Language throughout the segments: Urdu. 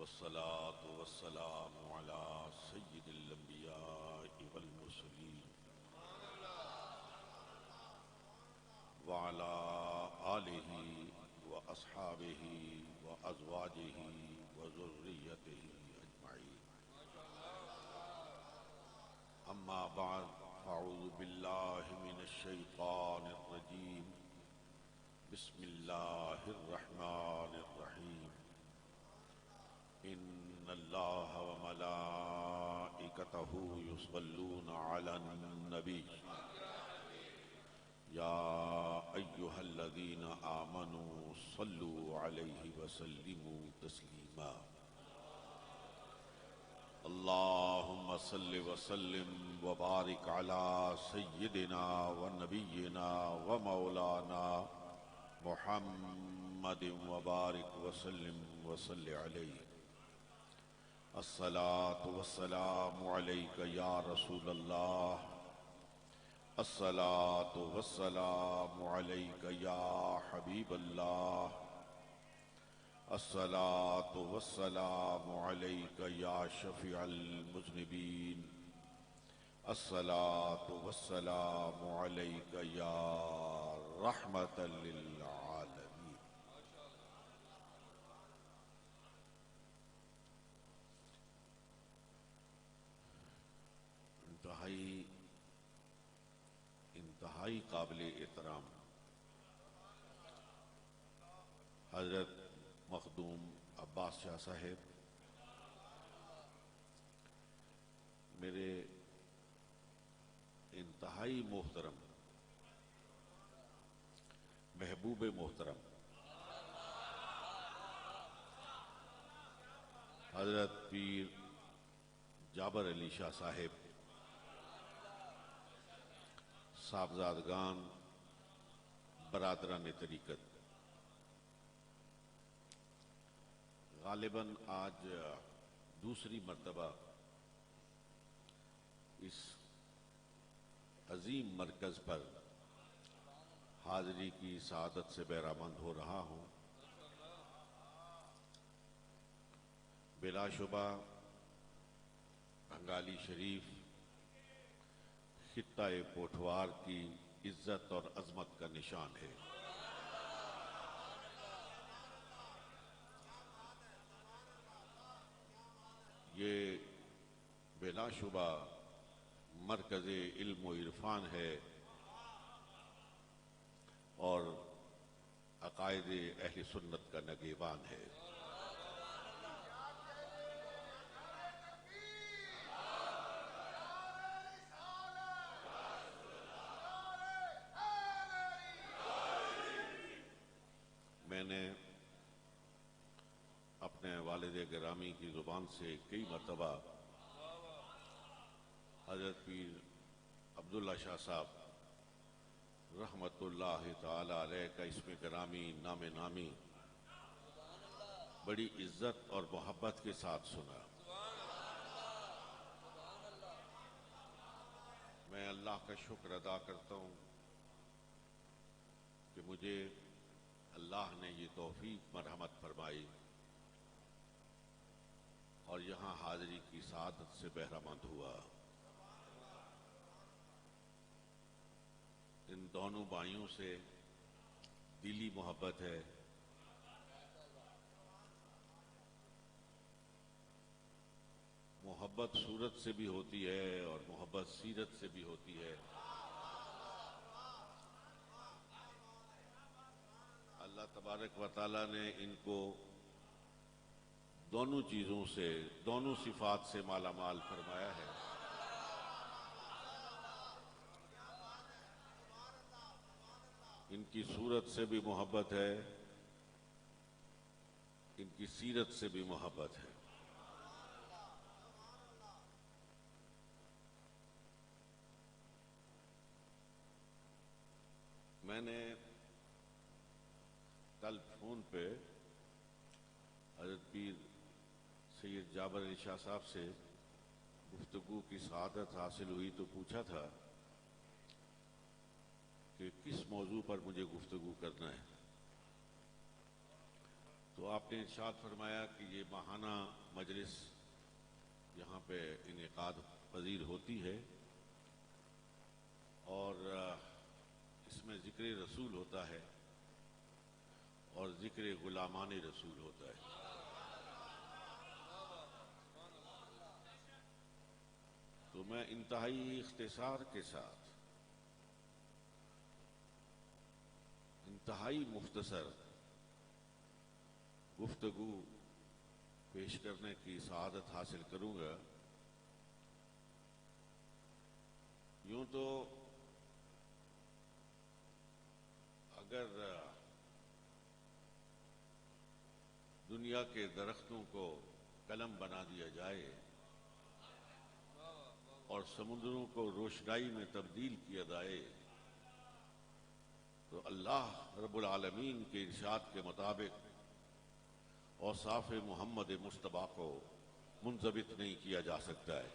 والصلاة والسلام على سيد الأنبياء والمرسلين وعلى آله وأصحابه وأزواجه وذريته أجمعين. أما بعد، أعوذ بالله من الشيطان الرجيم. بسم الله الرحمن الرحيم. إن الله وملائكته يصلون على النبي يا أيها الذين آمنوا صلوا عليه وسلموا تسليما. اللهم صل وسلم وبارك على سيدنا ونبينا ومولانا محمد وبارك وسلم وصل عليه. الصلاة والسلام عليك يا رسول الله. الصلاة والسلام عليك يا حبيب الله. الصلاة والسلام عليك يا شفيع المذنبين. الصلاة والسلام عليك يا رحمة للعالمين. انتہائی قابل احترام حضرت مخدوم عباس شاہ صاحب، میرے انتہائی محترم محبوب محترم حضرت پیر جابر علی شاہ صاحب، صاحبزادگان برادران طریقت، غالباً آج دوسری مرتبہ اس عظیم مرکز پر حاضری کی سعادت سے بہرامند ہو رہا ہوں. بلا شبہ بنگالی شریف خطہ پوٹھوار کی عزت اور عظمت کا نشان ہے. یہ بلا شبہ مرکز علم و عرفان ہے اور عقائد اہل سنت کا نگہبان ہے. میں نے اپنے والد گرامی کی زبان سے کئی مرتبہ حضرت پیر عبداللہ شاہ صاحب رحمت اللہ تعالی علیہ کا اسم گرامی نام نامی بڑی عزت اور محبت کے ساتھ سنا. میں اللہ کا شکر ادا کرتا ہوں کہ مجھے اللہ نے یہ توفیق مرحمت فرمائی اور یہاں حاضری کی سعادت سے بہرامند ہوا. ان دونوں بھائیوں سے دلی محبت ہے. محبت صورت سے بھی ہوتی ہے اور محبت سیرت سے بھی ہوتی ہے. اللہ تبارک و تعالیٰ نے ان کو دونوں چیزوں سے، دونوں صفات سے مالا مال فرمایا ہے. ان کی صورت سے بھی محبت ہے، ان کی سیرت سے بھی محبت ہے. میں نے کل فون پہ حضرت پیر سید جابر علی شاہ صاحب سے گفتگو کی سعادت حاصل ہوئی تو پوچھا تھا کہ کس موضوع پر مجھے گفتگو کرنا ہے. تو آپ نے ارشاد فرمایا کہ یہ ماہانہ مجلس یہاں پہ انعقاد پذیر ہوتی ہے اور اس میں ذکر رسول ہوتا ہے اور ذکر غلامان رسول ہوتا ہے. تو میں انتہائی اختصار کے ساتھ انتہائی مختصر گفتگو پیش کرنے کی سعادت حاصل کروں گا. یوں تو اگر دنیا کے درختوں کو قلم بنا دیا جائے اور سمندروں کو روشنائی میں تبدیل کیا جائے تو اللہ رب العالمین کے ارشاد کے مطابق اوصاف محمد مصطفیٰ کو منضبط نہیں کیا جا سکتا ہے.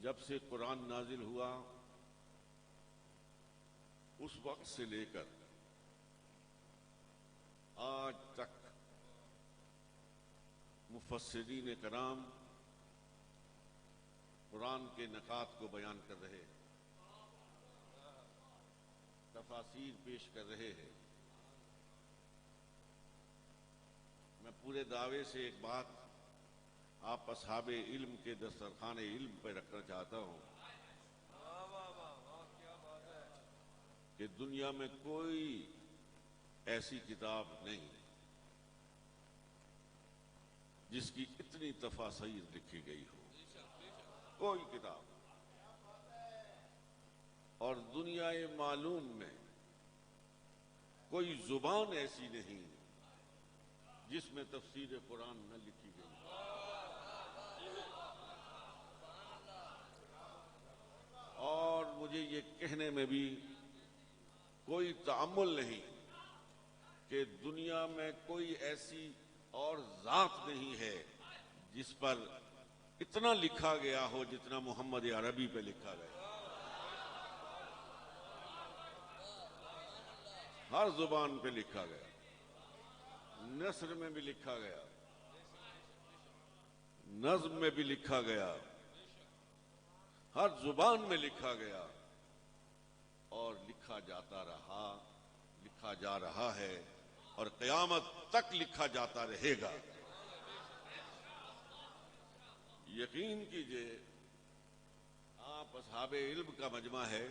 جب سے قرآن نازل ہوا اس وقت سے لے کر آج تک مفسرین کرام قرآن کے نکات کو بیان کر رہے ہیں، تفاسیر پیش کر رہے ہیں. میں پورے دعوے سے ایک بات آپ اصحاب علم کے دسترخوان علم پہ رکھنا چاہتا ہوں کہ دنیا میں کوئی ایسی کتاب نہیں جس کی اتنی تفاسیر لکھی گئی ہو، کوئی کتاب. اور دنیا معلوم میں کوئی زبان ایسی نہیں جس میں تفسیر قرآن نہ لکھی گئی. اور مجھے یہ کہنے میں بھی کوئی تأمل نہیں کہ دنیا میں کوئی ایسی اور ذات نہیں ہے جس پر اتنا لکھا گیا ہو جتنا محمد عربی پہ لکھا گیا. ہر زبان پہ لکھا گیا، نثر میں بھی لکھا گیا، نظم میں بھی لکھا گیا، ہر زبان میں لکھا گیا اور لکھا جاتا رہا، لکھا جا رہا ہے اور قیامت تک لکھا جاتا رہے گا. یقین کیجئے آپ اصحاب علم کا مجمع ہے.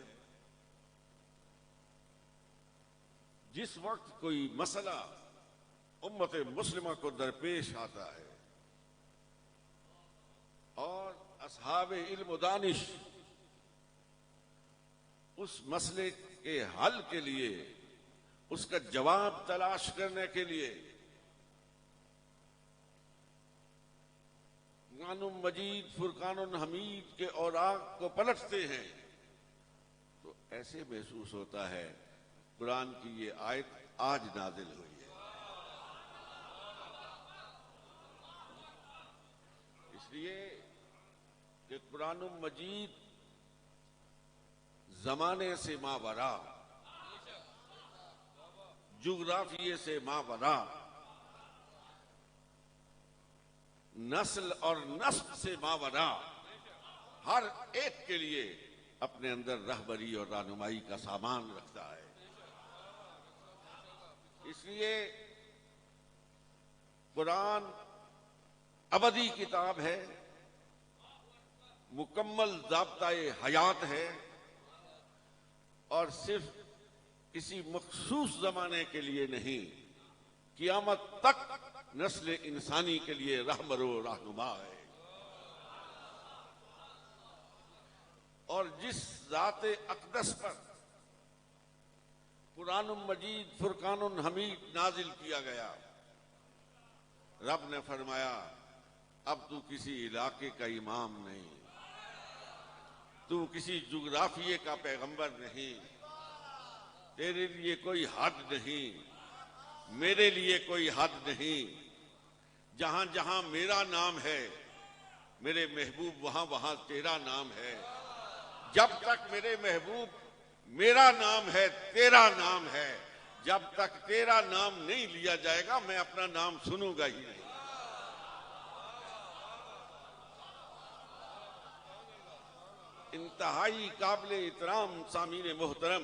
جس وقت کوئی مسئلہ امت مسلمہ کو درپیش آتا ہے اور اصحاب علم و دانش اس مسئلے کے حل کے لیے، اس کا جواب تلاش کرنے کے لیے قرآن مجید فرقان حمید کے اوراق کو پلٹتے ہیں تو ایسے محسوس ہوتا ہے قرآن کی یہ آیت آج نازل ہوئی ہے. اس لیے کہ قرآن مجید زمانے سے ماوراء، جغرافیے سے ماوراء، نسل اور نسب سے ماوراء ہر ایک کے لیے اپنے اندر رہبری اور رہنمائی کا سامان رکھتا ہے. اس لیے قرآن ابدی کتاب ہے، مکمل ضابطۂ حیات ہے اور صرف کسی مخصوص زمانے کے لیے نہیں، قیامت تک نسل انسانی کے لیے رہبر و رہنما ہے. اور جس ذات اقدس پر قرآن مجید فرقان حمید نازل کیا گیا، رب نے فرمایا اب تو کسی علاقے کا امام نہیں، تو کسی جغرافیے کا پیغمبر نہیں، تیرے لیے کوئی حد نہیں، میرے لیے کوئی حد نہیں. جہاں جہاں میرا نام ہے میرے محبوب وہاں وہاں تیرا نام ہے. جب تک میرے محبوب میرا نام ہے تیرا نام ہے، جب تک تیرا نام نہیں لیا جائے گا میں اپنا نام سنوں گا ہی نہیں۔ انتہائی قابل احترام سامعین محترم،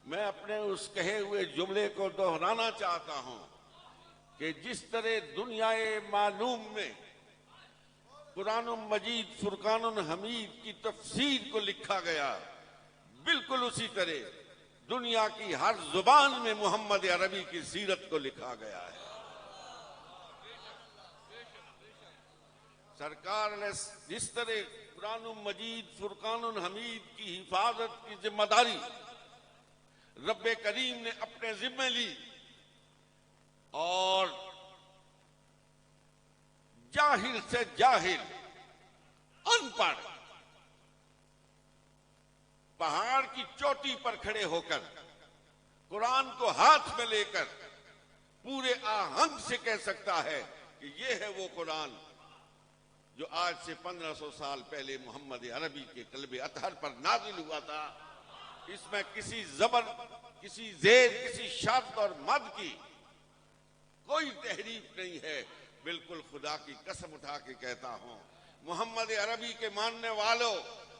میں اپنے اس کہے ہوئے جملے کو دہرانا چاہتا ہوں کہ جس طرح دنیا معلوم میں قرآن مجید فرقان حمید کی تفسیر کو لکھا گیا، بالکل اسی طرح دنیا کی ہر زبان میں محمد عربی کی سیرت کو لکھا گیا ہے۔ سرکار نے جس طرح قرآن مجید فرقان حمید کی حفاظت کی ذمہ داری رب کریم نے اپنے ذمہ لی، اور جاہل سے جاہل ان پڑھ پہاڑ کی چوٹی پر کھڑے ہو کر قرآن کو ہاتھ میں لے کر پورے آہنگ سے کہہ سکتا ہے کہ یہ ہے وہ قرآن جو آج سے 1500 سال پہلے محمد عربی کے قلب اطہر پر نازل ہوا تھا۔ اس میں کسی زبر، کسی زیر، کسی شد اور مد کی کوئی تحریف نہیں ہے۔ بالکل خدا کی قسم اٹھا کے کہتا ہوں، محمد عربی کے ماننے والوں،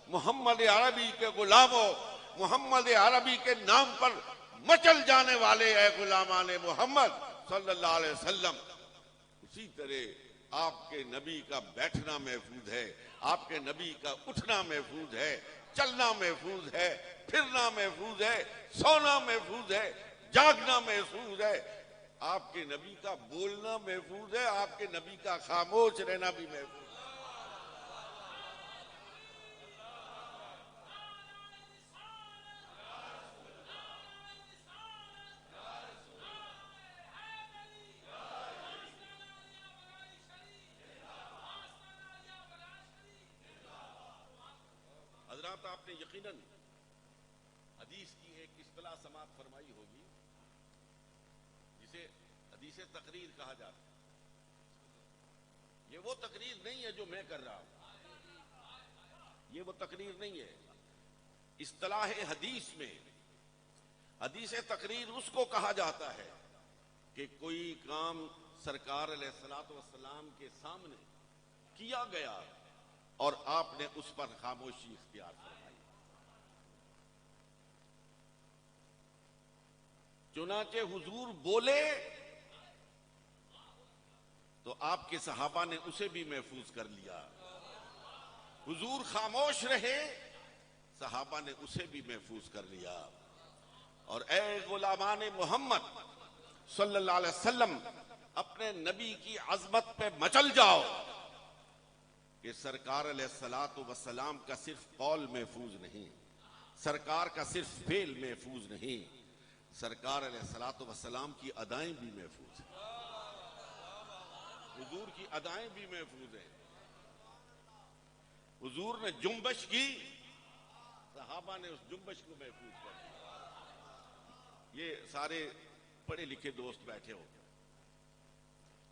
محمد عربی کے غلاموں، محمد عربی کے نام پر مچل جانے والے اے غلامان محمد صلی اللہ علیہ وسلم، اسی طرح آپ کے نبی کا بیٹھنا محفوظ ہے، آپ کے نبی کا اٹھنا محفوظ ہے، چلنا محفوظ ہے، پھرنا محفوظ ہے، سونا محفوظ ہے، جاگنا محفوظ ہے، آپ کے نبی کا بولنا محفوظ ہے، آپ کے نبی کا خاموش رہنا بھی محفوظ ہے۔ حضرات، آپ نے یقیناً حدیث کی ایک اصطلاح سماعت فرمائی ہوگی جسے حدیث تقریر کہا جاتا ہے۔ یہ وہ تقریر نہیں ہے جو میں کر رہا ہوں، یہ وہ تقریر نہیں ہے۔ اصطلاح حدیث میں حدیث تقریر اس کو کہا جاتا ہے کہ کوئی کام سرکار علیہ الصلوۃ والسلام کے سامنے کیا گیا اور آپ نے اس پر خاموشی اختیار فرمائی۔ چنانچہ حضور بولے تو آپ کے صحابہ نے اسے بھی محفوظ کر لیا، حضور خاموش رہے صحابہ نے اسے بھی محفوظ کر لیا۔ اور اے غلامان محمد صلی اللہ علیہ وسلم، اپنے نبی کی عظمت پہ مچل جاؤ کہ سرکار علیہ الصلوۃ والسلام کا صرف قول محفوظ نہیں، سرکار کا صرف فعل محفوظ نہیں، سرکار علیہ الصلوۃ والسلام کی ادائیں بھی محفوظ ہیں، حضور کی ادائیں بھی محفوظ ہیں۔ حضور نے جنبش کی، صحابہ نے اس جنبش کو محفوظ کر دیا۔ یہ سارے پڑھے لکھے دوست بیٹھے ہو،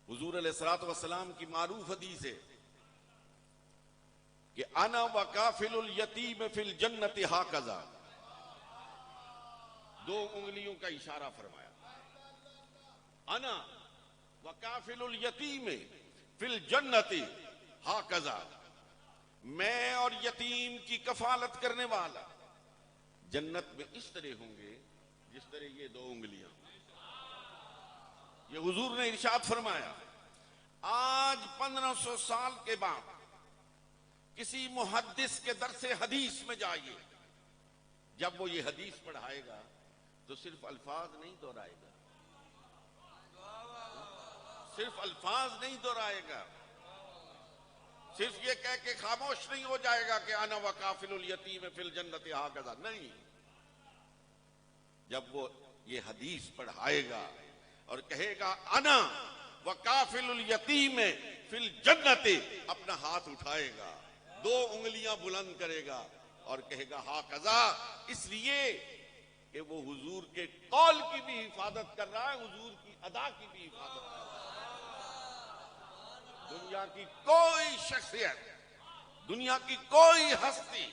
حضور علیہ الصلوۃ والسلام کی معروف حدیث ہے کہ انا وکافل الیتیم فی الجنت ہاکذا، دو انگلیوں کا اشارہ فرمایا، انا وکافل الیتیم فی الجنت ہاکذا، میں اور یتیم کی کفالت کرنے والا جنت میں اس طرح ہوں گے جس طرح یہ دو انگلیاں۔ یہ حضور نے ارشاد فرمایا۔ آج 1500 سال کے بعد کسی محدث کے درس حدیث میں جائیے، جب وہ یہ حدیث پڑھائے گا تو صرف الفاظ نہیں دہرائے گا، صرف الفاظ نہیں دہرائے گا، صرف یہ کہہ کے خاموش نہیں ہو جائے گا کہ انا وکافل الیتیم فی الجنت ہاکذا، نہیں، جب وہ یہ حدیث پڑھائے گا اور کہے گا انا وکافل الیتیم فی الجنت، اپنا ہاتھ اٹھائے گا، دو انگلیاں بلند کرے گا اور کہے گا ہاکذا، اس لیے کہ وہ حضور کے قول کی بھی حفاظت کر رہا ہے، حضور کی ادا کی بھی حفاظت کر رہا ہے۔ دنیا کی کوئی شخصیت، دنیا کی کوئی ہستی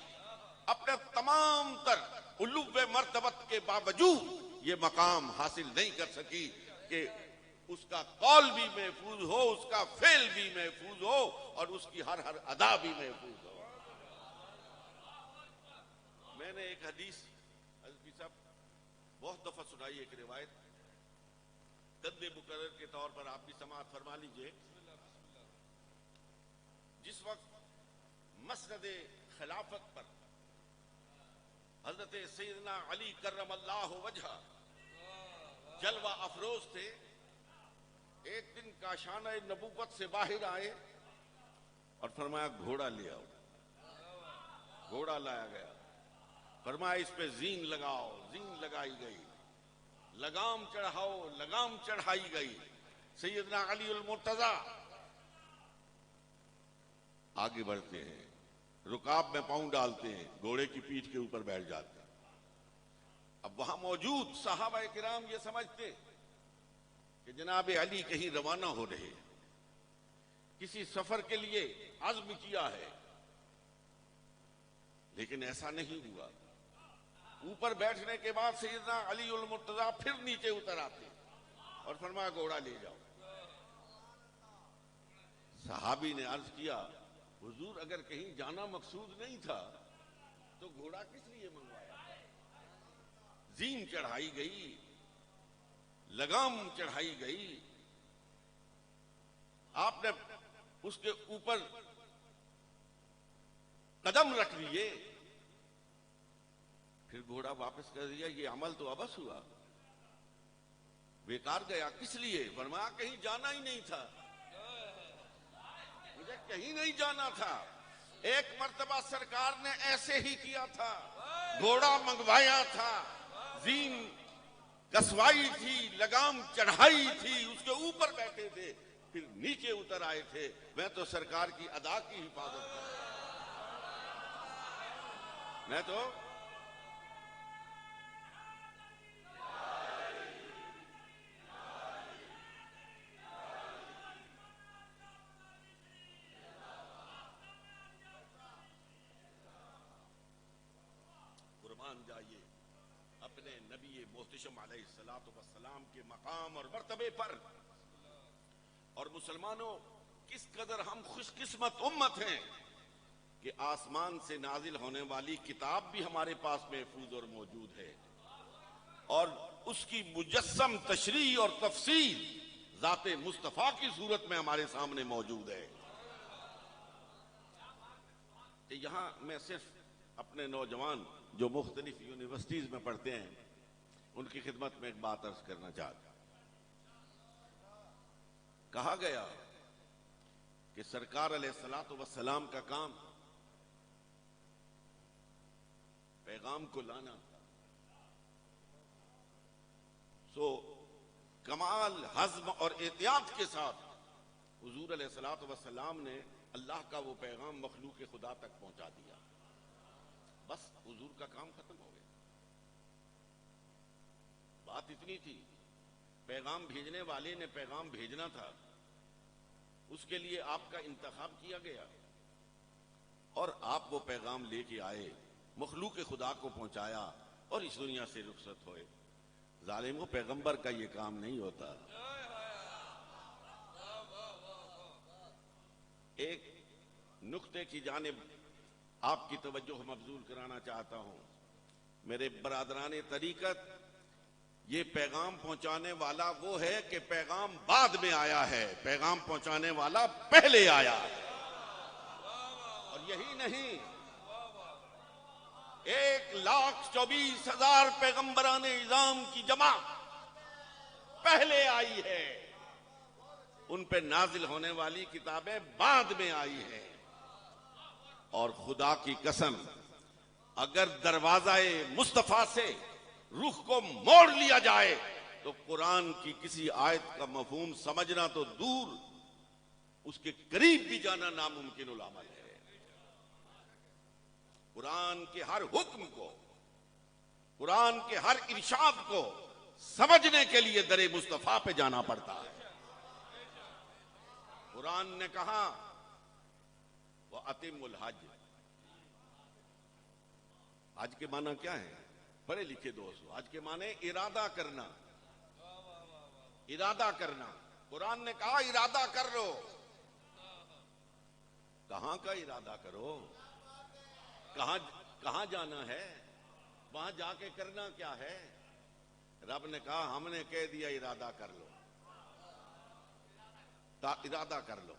اپنے تمام تر علو مرتبت کے باوجود یہ مقام حاصل نہیں کر سکی کہ اس کا قول بھی محفوظ ہو، اس کا فعل بھی محفوظ ہو، اور اس کی ہر ادا بھی محفوظ ہو۔ میں نے ایک حدیث حضرت صاحب بہت دفعہ سنائی، ایک روایت قد مقرر کے طور پر آپ بھی سماعت فرما لیجئے۔ جس وقت مسند خلافت پر حضرت سیدنا علی کرم اللہ وجہہ جلوہ افروز تھے، ایک دن کاشانہ نبوت سے باہر آئے اور فرمایا گھوڑا لے آؤ۔ گھوڑا لایا گیا، فرمایا اس پہ زین لگاؤ، زین لگائی گئی، لگام چڑھاؤ، لگام چڑھائی گئی۔ سیدنا علی المرتضیٰ آگے بڑھتے ہیں، رکاب میں پاؤں ڈالتے ہیں، گھوڑے کی پیٹھ کے اوپر بیٹھ جاتے ہیں۔ اب وہاں موجود صحابہ کرام یہ سمجھتے کہ جناب علی کہیں روانہ ہو رہے، کسی سفر کے لیے عزم کیا ہے، لیکن ایسا نہیں ہوا۔ اوپر بیٹھنے کے بعد سیدنا علی المرتضیٰ پھر نیچے اتر آتے اور فرمایا گھوڑا لے جاؤ۔ صحابی نے عرض کیا حضور اگر کہیں جانا مقصود نہیں تھا تو گھوڑا کس لیے منگوایا؟ زین چڑھائی گئی، لگام چڑھائی گئی، آپ نے اس کے اوپر قدم رکھ لیے، پھر گھوڑا واپس کر دیا، یہ عمل تو عبث ہوا، بیکار گیا۔ کس لیے؟ فرمایا کہیں جانا ہی نہیں تھا، مجھے کہیں نہیں جانا تھا۔ ایک مرتبہ سرکار نے ایسے ہی کیا تھا، گھوڑا منگوایا تھا، زین کسوائی تھی، لگام چڑھائی تھی، اس کے اوپر بیٹھے تھے، پھر نیچے اتر آئے تھے۔ میں تو سرکار کی ادا کی حفاظت کرتا، میں تو قربان جائیے اپنے نبی محتشم علیہ السلام کے مقام اور مرتبے پر۔ اور مسلمانوں کس قدر ہم خوش قسمت امت ہیں کہ آسمان سے نازل ہونے والی کتاب بھی ہمارے پاس محفوظ اور موجود ہے، اور اس کی مجسم تشریح اور تفسیر ذات مصطفیٰ کی صورت میں ہمارے سامنے موجود ہے۔ کہ یہاں میں صرف اپنے نوجوان جو مختلف یونیورسٹیز میں پڑھتے ہیں ان کی خدمت میں ایک بات عرض کرنا چاہتا ہوں۔ کہا گیا کہ سرکار علیہ السلام کا کام پیغام کو لانا، سو کمال حزم اور احتیاط کے ساتھ حضور علیہ السلام نے اللہ کا وہ پیغام مخلوق خدا تک پہنچا دیا۔ بس حضور کا کام ختم ہو گیا۔ بات اتنی تھی، پیغام بھیجنے والے نے پیغام بھیجنا تھا، اس کے لیے آپ کا انتخاب کیا گیا اور آپ وہ پیغام لے کے آئے، مخلوق خدا کو پہنچایا اور اس دنیا سے رخصت ہوئے۔ ظالموں، پیغمبر کا یہ کام نہیں ہوتا۔ ایک نقطے کی جانب آپ کی توجہ مبذول کرانا چاہتا ہوں۔ میرے برادران طریقت، یہ پیغام پہنچانے والا وہ ہے کہ پیغام بعد میں آیا ہے، پیغام پہنچانے والا پہلے آیا ہے۔ اور یہی نہیں، 1,24,000 پیغمبران اعظام کی جماعت پہلے آئی ہے، ان پہ نازل ہونے والی کتابیں بعد میں آئی ہیں۔ اور خدا کی قسم، اگر دروازہ مصطفیٰ سے رخ کو موڑ لیا جائے تو قرآن کی کسی آیت کا مفہوم سمجھنا تو دور، اس کے قریب بھی جانا ناممکن العمل ہے۔ قرآن کے ہر حکم کو، قرآن کے ہر ارشاد کو سمجھنے کے لیے در مصطفیٰ پہ جانا پڑتا ہے۔ قرآن نے کہا وَأَتِمُّ الْحَجَّ، حج کے معنی کیا ہے؟ پڑھے لکھے دوست، حج کے معنی ارادہ کرنا، ارادہ کرنا۔ قرآن نے کہا ارادہ کر لو۔ کہاں کا ارادہ کرو؟ کہاں جانا ہے؟ وہاں جا کے کرنا کیا ہے؟ رب نے کہا ہم نے کہہ دیا ارادہ کر لو، ارادہ کر لو۔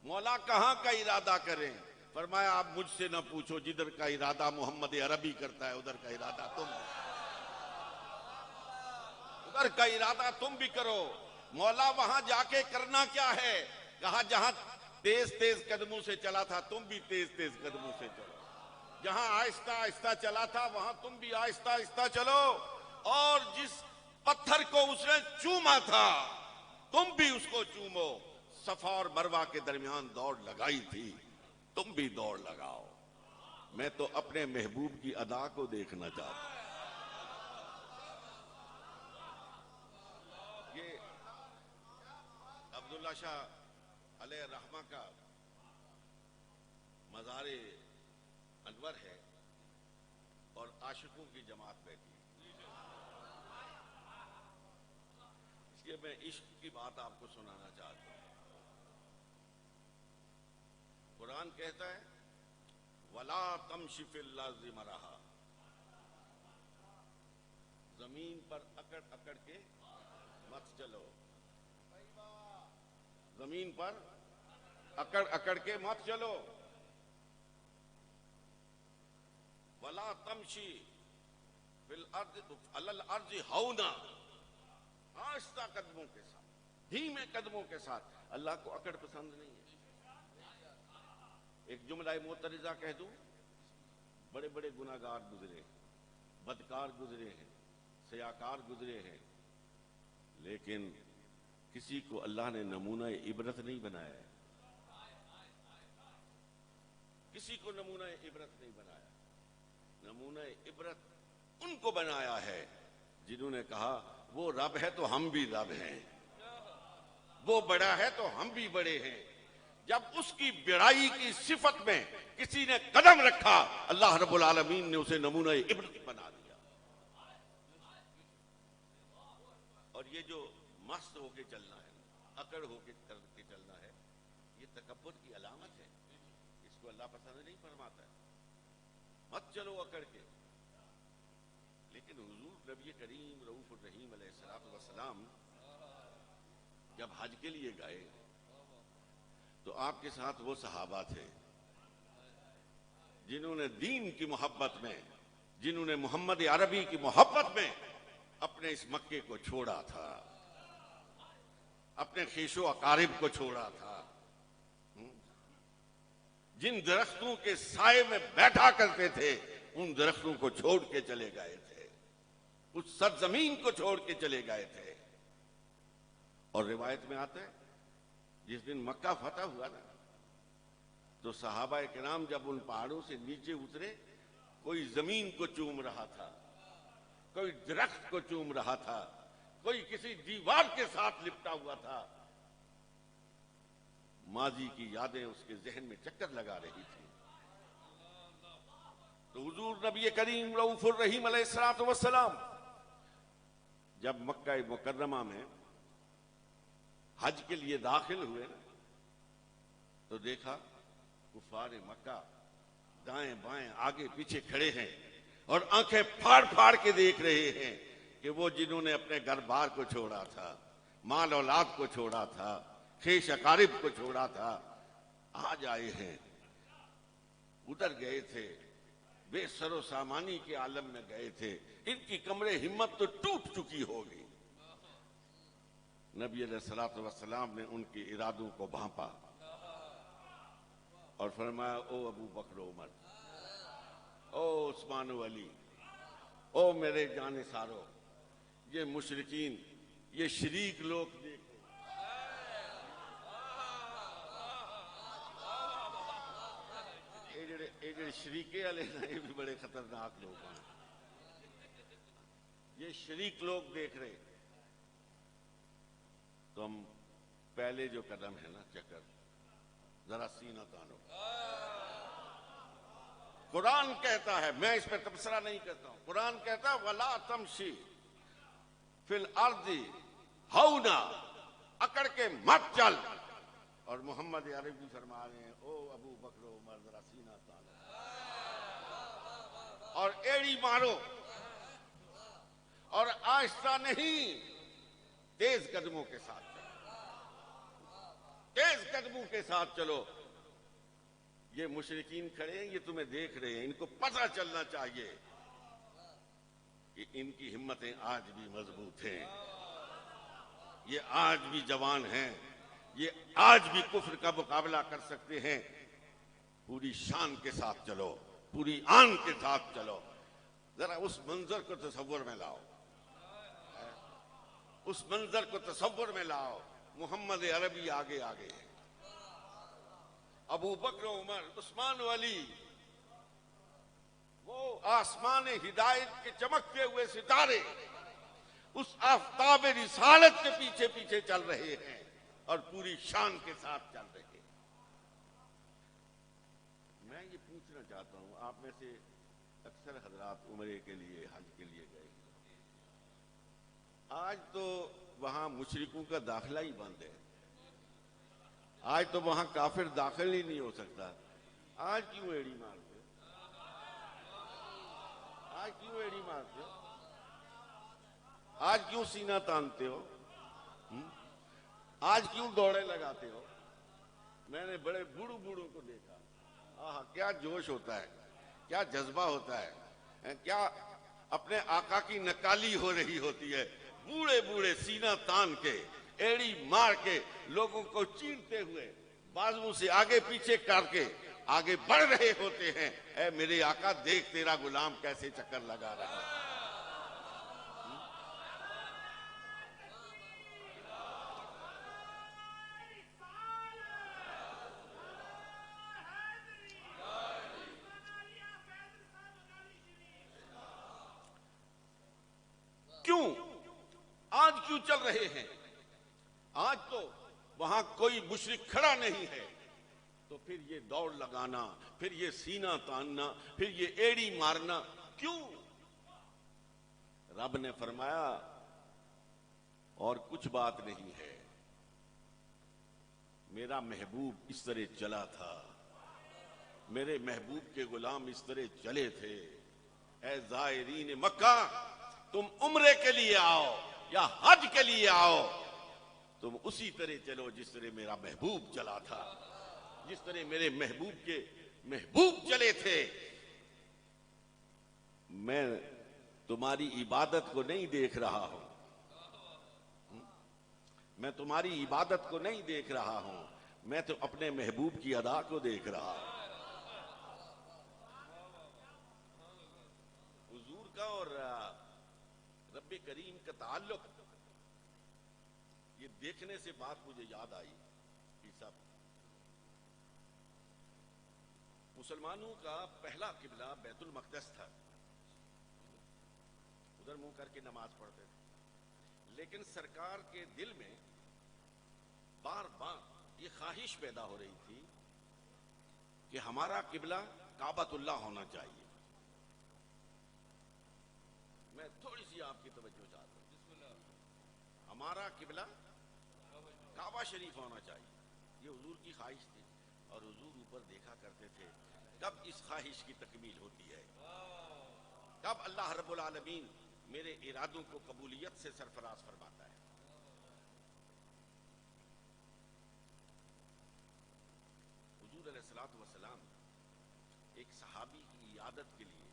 مولا کہاں کا ارادہ کریں؟ فرمایا آپ مجھ سے نہ پوچھو، جدھر کا ارادہ محمد عربی کرتا ہے ادھر کا ارادہ تم، ادھر کا ارادہ تم بھی کرو۔ مولا وہاں جا کے کرنا کیا ہے؟ کہا جہاں تیز تیز قدموں سے چلا تھا تم بھی تیز تیز قدموں سے چلو، جہاں آہستہ آہستہ چلا تھا وہاں تم بھی آہستہ آہستہ چلو، اور جس پتھر کو اس نے چوما تھا تم بھی اس کو چومو۔ صفا اور مروہ کے درمیان دوڑ لگائی تھی، تم بھی دوڑ لگاؤ۔ میں تو اپنے محبوب کی ادا کو دیکھنا چاہتا ہوں۔ یہ عبداللہ شاہ علیہ الرحمہ کا مزار انور ہے اور عاشقوں کی جماعت بیٹھی ہے۔ اس لیے میں عشق کی بات آپ کو سنانا چاہتا ہوں۔ قرآن کہتا ہے وَلَا تَمْشِ فِي الْأَرْضِ مَرَحًا، زمین پر اکڑ اکڑ کے مت چلو، زمین پر اکڑ اکڑ کے مت چلو۔ وَلَا تَمْشِ فِي الْأَرْضِ عَلَى الْأَرْضِ هَوْنًا، آہستہ قدموں کے ساتھ، دھیمے قدموں کے ساتھ۔ اللہ کو اکڑ پسند نہیں ہے۔ ایک جملہ معترضہ کہہ دوں، بڑے بڑے گناہگار گزرے، بدکار گزرے ہیں، سیاکار گزرے ہیں، لیکن کسی کو اللہ نے نمونہ عبرت نہیں بنایا ہے، کسی کو نمونہ عبرت نہیں بنایا۔ نمونہ عبرت ان کو بنایا ہے جنہوں نے کہا وہ رب ہے تو ہم بھی رب ہیں، وہ بڑا ہے تو ہم بھی بڑے ہیں۔ جب اس کی بڑائی کی صفت میں کسی نے قدم رکھا، اللہ رب العالمین نے اسے نمونہ عبرت بنا دیا۔ اور یہ جو مست ہو کے چلنا ہے، اکڑ ہو کے چلنا ہے، یہ تکبر کی علامت ہے، اس کو اللہ پسند نہیں فرماتا ہے۔ مت چلو اکڑ کے۔ لیکن حضور نبی کریم رؤوف الرحیم علیہ الصلوۃ والسلام جب حج کے لیے گئے تو آپ کے ساتھ وہ صحابہ تھے جنہوں نے دین کی محبت میں، جنہوں نے محمد عربی کی محبت میں اپنے اس مکے کو چھوڑا تھا، اپنے خیش و اقارب کو چھوڑا تھا، جن درختوں کے سائے میں بیٹھا کرتے تھے ان درختوں کو چھوڑ کے چلے گئے تھے، اس سرزمین کو چھوڑ کے چلے گئے تھے۔ اور روایت میں آتا ہے جس دن مکہ فتح ہوا نا تو صحابہ کرام جب ان پہاڑوں سے نیچے اترے، کوئی زمین کو چوم رہا تھا، کوئی درخت کو چوم رہا تھا، کوئی کسی دیوار کے ساتھ لپٹا ہوا تھا۔ ماضی کی یادیں اس کے ذہن میں چکر لگا رہی تھی۔ تو حضور نبی کریم رؤوف الرحیم علیہ الصلوۃ والسلام جب مکہ مکرمہ میں حج کے لیے داخل ہوئے تو دیکھا کفار مکہ دائیں بائیں آگے پیچھے کھڑے ہیں اور آنکھیں پھاڑ پھاڑ کے دیکھ رہے ہیں کہ وہ جنہوں نے اپنے گھر بار کو چھوڑا تھا، مال اولاد کو چھوڑا تھا، خیش اقارب کو چھوڑا تھا، آج آئے ہیں۔ ادھر گئے تھے، بے سر و سامانی کے عالم میں گئے تھے، ان کی کمر ہمت تو ٹوٹ چکی ہوگی۔ نبی علیہ الصلوۃ والسلام نے ان کے ارادوں کو بھانپا اور فرمایا او ابو بکر و عمر، او عثمان و علی، او میرے جانے سارو، یہ مشرکین، یہ شریک لوگ دیکھو، یہ جو شریکے والے ہیں یہ بھی بڑے خطرناک لوگ ہیں۔ یہ شریک لوگ دیکھ رہے تو ہم پہلے جو قدم ہے نا چکر، ذرا سینہ تانو، قرآن کہتا ہے، میں اس پہ تبصرہ نہیں کرتا ہوں، قرآن کہتا ہے وَلَا تَمْشِ فِي الْأَرْضِ ہَوْنًا، اکڑ کے مت چل. اور محمد عربی فرما رہے ہیں او ابو بکر و عمر ذرا سینہ تانو اور ایڑی مارو اور آہستہ نہیں، تیز قدموں کے ساتھ چلو، تیز قدموں کے ساتھ چلو. یہ مشرکین کھڑے ہیں، یہ تمہیں دیکھ رہے ہیں، ان کو پتہ چلنا چاہیے کہ ان کی ہمتیں آج بھی مضبوط ہیں، یہ آج بھی جوان ہیں، یہ آج بھی کفر کا مقابلہ کر سکتے ہیں. پوری شان کے ساتھ چلو، پوری آن کے ساتھ چلو. ذرا اس منظر کو تصور میں لاؤ، اس منظر کو تصور میں لاؤ. محمد عربی آگے آگے، ابو بکر عمر عثمان و علی، وہ آسمان ہدایت کے چمکتے ہوئے ستارے اس آفتاب رسالت کے پیچھے پیچھے چل رہے ہیں اور پوری شان کے ساتھ چل رہے ہیں. میں یہ پوچھنا چاہتا ہوں، آپ میں سے اکثر حضرات عمرے کے لیے حج کے لیے گئے، آج تو وہاں مشرکوں کا داخلہ ہی بند ہے، آج تو وہاں کافر داخل ہی نہیں ہو سکتا. آج کیوں ایڑی مارتے ہو؟ آج کیوں ایڑی مارتے ہو؟ آج کیوں سینہ تانتے ہو؟ آج کیوں دوڑے لگاتے ہو؟ میں نے بڑے بوڑھوں بوڑھوں کو دیکھا، آہا کیا جوش ہوتا ہے، کیا جذبہ ہوتا ہے، کیا اپنے آقا کی نکالی ہو رہی ہوتی ہے. بوڑھے بوڑھے سینہ تان کے، ایڑی مار کے، لوگوں کو چیرتے ہوئے، بازوؤں سے آگے پیچھے کر کے آگے بڑھ رہے ہوتے ہیں. اے میرے آقا دیکھ تیرا غلام کیسے چکر لگا رہا ہے. کیوں آج کیوں چل رہے ہیں؟ آج تو وہاں کوئی مشرک کھڑا نہیں ہے، تو پھر یہ دوڑ لگانا، پھر یہ سینہ تاننا، پھر یہ ایڑی مارنا کیوں؟ رب نے فرمایا اور کچھ بات نہیں ہے، میرا محبوب اس طرح چلا تھا، میرے محبوب کے غلام اس طرح چلے تھے. اے زائرین مکہ، تم عمرے کے لیے آؤ یا حج کے لیے آؤ، تم اسی طرح چلو جس طرح میرا محبوب چلا تھا، جس طرح میرے محبوب کے محبوب چلے تھے. میں تمہاری عبادت کو نہیں دیکھ رہا ہوں، میں تمہاری عبادت کو نہیں دیکھ رہا ہوں، میں تو اپنے محبوب کی ادا کو دیکھ رہا ہوں. حضور کا اور رب کریم کا تعلق، یہ دیکھنے سے بات مجھے یاد آئی کہ سب مسلمانوں کا پہلا قبلہ بیت المقدس تھا، ادھر منہ کر کے نماز پڑھتے تھے. لیکن سرکار کے دل میں بار بار یہ خواہش پیدا ہو رہی تھی کہ ہمارا قبلہ کعبۃ اللہ ہونا چاہیے. میں تھوڑی سی آپ کی توجہ چاہتا ہوں، ہمارا قبلہ کعبہ شریف ہونا چاہیے. یہ حضور کی خواہش تھی اور حضور اوپر دیکھا کرتے تھے کب اس خواہش کی تکمیل ہوتی ہے، کب اللہ رب العالمین میرے ارادوں کو قبولیت سے سرفراز فرماتا ہے. حضور علیہ الصلوۃ والسلام ایک صحابی کی عیادت کے لیے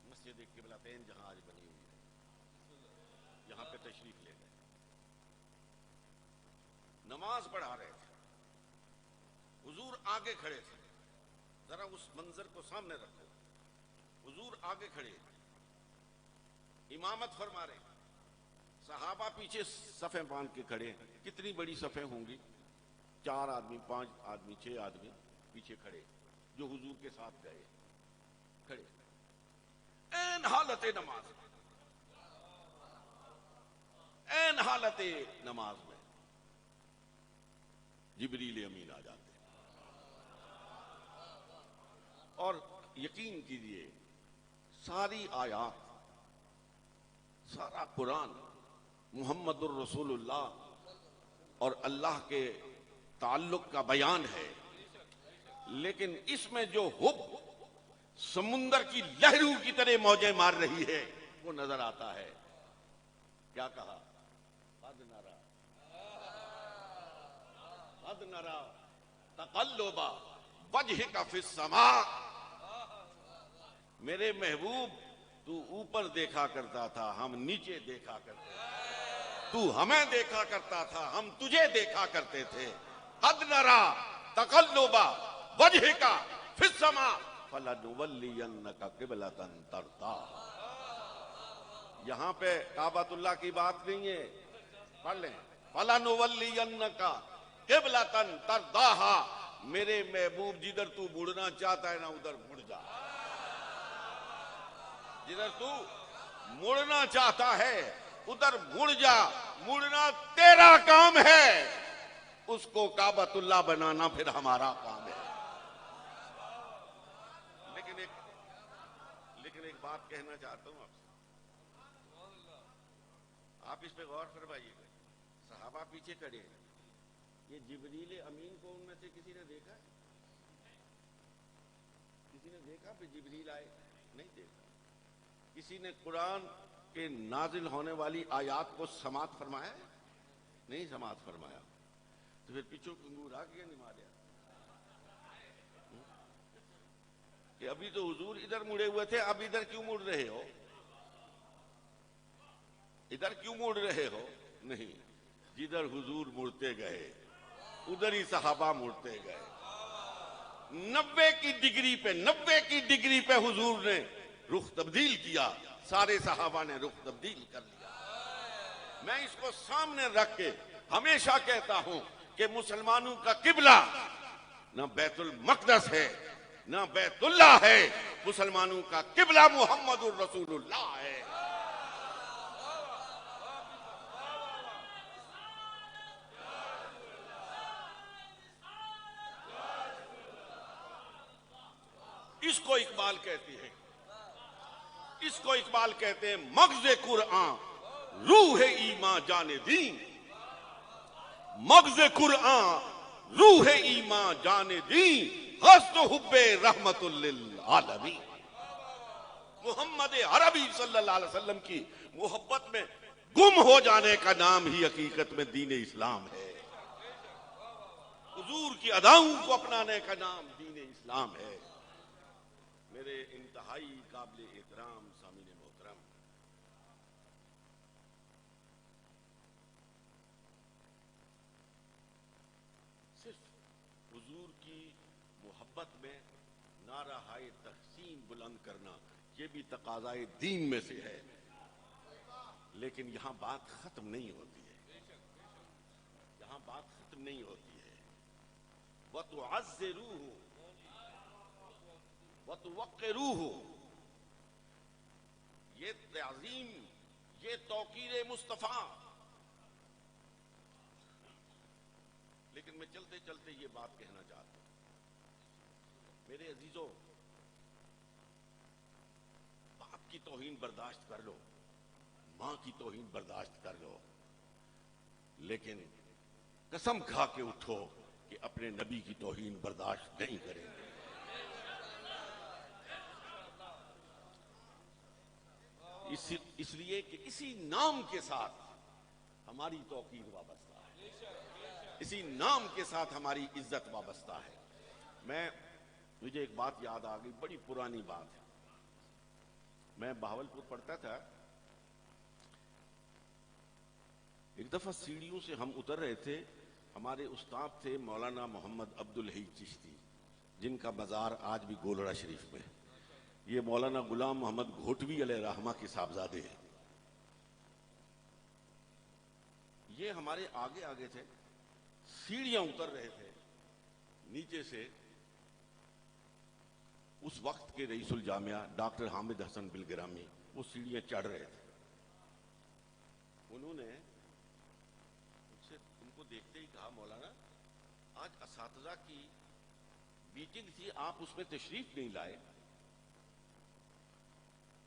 مسجد قبلتین جہاں آج بنی ہوئی ہے یہاں پہ تشریف لے گئے، نماز پڑھا رہے تھے، حضور آگے کھڑے تھے. ذرا اس منظر کو سامنے رکھو، حضور آگے کھڑے، امامت فرما رہے، صحابہ پیچھے صفیں باندھ کے کھڑے. کتنی بڑی صفیں ہوں گی، 4 آدمی 5 آدمی 6 آدمی پیچھے کھڑے جو حضور کے ساتھ گئے، کھڑے این حالت نماز میں، این حالت نماز میں جبریل امین آ جاتے. اور یقین کیجیے ساری آیات، سارا قرآن محمد الرسول اللہ اور اللہ کے تعلق کا بیان ہے، لیکن اس میں جو حب سمندر کی لہروں کی طرح موجیں مار رہی ہے وہ نظر آتا ہے۔ کیا کہا؟ قد نرى تقلب وجهك في السماء۔ میرے محبوب تو اوپر دیکھا کرتا تھا، ہم نیچے دیکھا کرتے تھے، تو ہمیں دیکھا کرتا تھا، ہم تجھے دیکھا کرتے تھے۔ قد نرى تقلب وجهك في السماء فلنولينك قبلة ترضاها۔ یہاں پہ کعبۃ اللہ کی بات نہیں ہے، پڑھ لیں فلنولينك قبلة ترضاها۔ میرے محبوب جدھر تو مڑنا چاہتا ہے نا ادھر مڑ جا، جدھر تو مڑنا چاہتا ہے ادھر مڑ جا، مڑنا تیرا کام ہے، اس کو کعبۃ اللہ بنانا پھر ہمارا کام ہے۔ لیکن ایک بات کہنا چاہتا ہوں آپ اس پہ غور فرمائیے گا۔ صحابہ پیچھے کھڑے ہیں، یہ جبریل امین کو ان میں سے کسی نے دیکھا؟ کسی نے دیکھا کہ جبریل آئے؟ نہیں دیکھا۔ کسی نے قرآن کے نازل ہونے والی آیات کو سماعت فرمایا ہے؟ نہیں سماعت فرمایا۔ تو پھر پیچھو کنگور آ گیا نمایا کہ ابھی تو حضور ادھر مڑے ہوئے تھے، اب ادھر کیوں مڑ رہے ہو؟ ادھر کیوں مڑ رہے ہو؟ نہیں، جدھر حضور مڑتے گئے ادھر ہی صحابہ مڑتے گئے۔ 90 کی ڈگری پہ حضور نے رخ تبدیل کیا، سارے صحابہ نے رخ تبدیل کر لیا۔ میں اس کو سامنے رکھ کے ہمیشہ کہتا ہوں کہ مسلمانوں کا قبلہ نہ بیت المقدس ہے نہ بیت اللہ ہے، مسلمانوں کا قبلہ محمد الرسول اللہ ہے۔ اس کو اقبال کہتے ہیں، اس کو اقبال کہتے ہیں مغز قرآن روح ایمان جان دین۔ مغز قرآن روح ایمان جان دین، غصد حب رحمت للعالمین۔ محمد عربی صلی اللہ علیہ وسلم کی محبت میں گم ہو جانے کا نام ہی حقیقت میں دین اسلام ہے۔ حضور کی اداؤں کو اپنانے کا نام دین اسلام ہے۔ میرے انتہائی قابل احترام سامعین محترم، صرف حضور کی محبت میں نعرہ تحسین بلند کرنا یہ بھی تقاضائے دین میں سے ہے، لیکن یہاں بات ختم نہیں ہوتی ہے، یہاں بات ختم نہیں ہوتی ہے۔ وَتُعَزِّرُوهُ وَتُوَقِّرُوهُ، یہ تعظیم، یہ توقیر مصطفیٰ۔ لیکن میں چلتے چلتے یہ بات کہنا چاہتا ہوں، میرے عزیزوں، باپ کی توہین برداشت کر لو، ماں کی توہین برداشت کر لو، لیکن قسم کھا کے اٹھو کہ اپنے نبی کی توہین برداشت نہیں کریں گے۔ اس لیے کہ اسی نام کے ساتھ ہماری توقیر وابستہ ہے، اسی نام کے ساتھ ہماری عزت وابستہ ہے۔ مجھے ایک بات یاد آ گئی، بڑی پرانی بات ہے۔ میں بہاولپور پڑھتا تھا، ایک دفعہ سیڑھیوں سے ہم اتر رہے تھے، ہمارے استاد تھے مولانا محمد عبدالحی چشتی، جن کا مزار آج بھی گولڑا شریف میں ہے۔ یہ مولانا غلام محمد گھوٹوی علیہ رحمہ کے صاحبزادے ہیں۔ یہ ہمارے آگے آگے تھے، سیڑھیاں اتر رہے تھے، نیچے سے اس وقت کے رئیس الجامعہ ڈاکٹر حامد حسن بلگرامی وہ سیڑھیاں چڑھ رہے تھے۔ انہوں نے ان کو دیکھتے ہی کہا، مولانا آج اساتذہ کی میٹنگ تھی، آپ اس میں تشریف نہیں لائے.